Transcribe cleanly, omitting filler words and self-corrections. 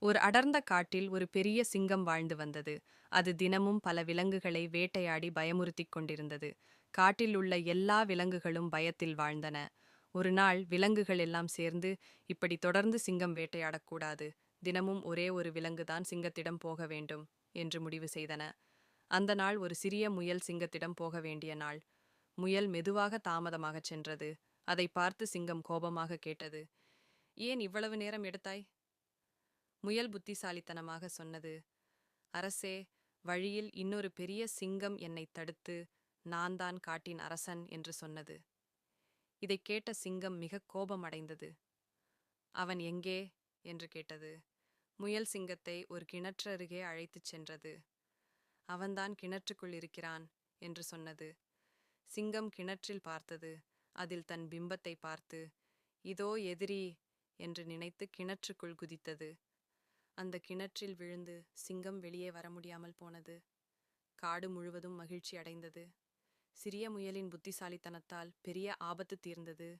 ஒரு அடர்ந்த காட்டில் ஒரு பெரிய சிங்கம் வாழ்ந்து வந்தது. அது தினமும் பல விலங்குகளை வேட்டையாடி பயமுறுத்திக் கொண்டிருந்தது. காட்டில் உள்ள எல்லா விலங்குகளும் பயத்தில் வாழ்ந்தன. ஒரு நாள் விலங்குகள் எல்லாம் சேர்ந்து, இப்படி தொடர்ந்து சிங்கம் வேட்டையாடக்கூடாது, தினமும் ஒரே ஒரு விலங்குதான் சிங்கத்திடம் போக வேண்டும் என்று முடிவு செய்தன. அந்த நாள் ஒரு சிறிய முயல் சிங்கத்திடம் போக வேண்டிய நாள். முயல் மெதுவாக தாமதமாகச் சென்றது. அதை பார்த்து சிங்கம் கோபமாக கேட்டது, "ஏன் இவ்வளவு நேரம் எடுத்தாய்?" முயல் புத்திசாலித்தனமாக சொன்னது, "அரசே, வழியில் இன்னொரு பெரிய சிங்கம் என்னை தடுத்து, நான் தான் காட்டின் அரசன் என்று சொன்னது." இதைக் கேட்ட சிங்கம் மிக கோபமடைந்தது. "அவன் எங்கே?" என்று கேட்டது. முயல் சிங்கத்தை ஒரு கிணற்றருகே அழைத்துச் சென்றது. "அவன்தான் கிணற்றுக்குள் இருக்கிறான்" என்று சொன்னது. சிங்கம் கிணற்றில் பார்த்தது. அதில் தன் பிம்பத்தை பார்த்து, "இதோ எதிரி" என்று நினைத்து கிணற்றுக்குள் குதித்தது. அந்த கிணற்றில் விழுந்து சிங்கம் வெளியே வர முடியாமல் போனது. காடு முழுவதும் மகிழ்ச்சி அடைந்தது. சிறிய முயலின் புத்திசாலித்தனத்தால் பெரிய ஆபத்து தீர்ந்தது.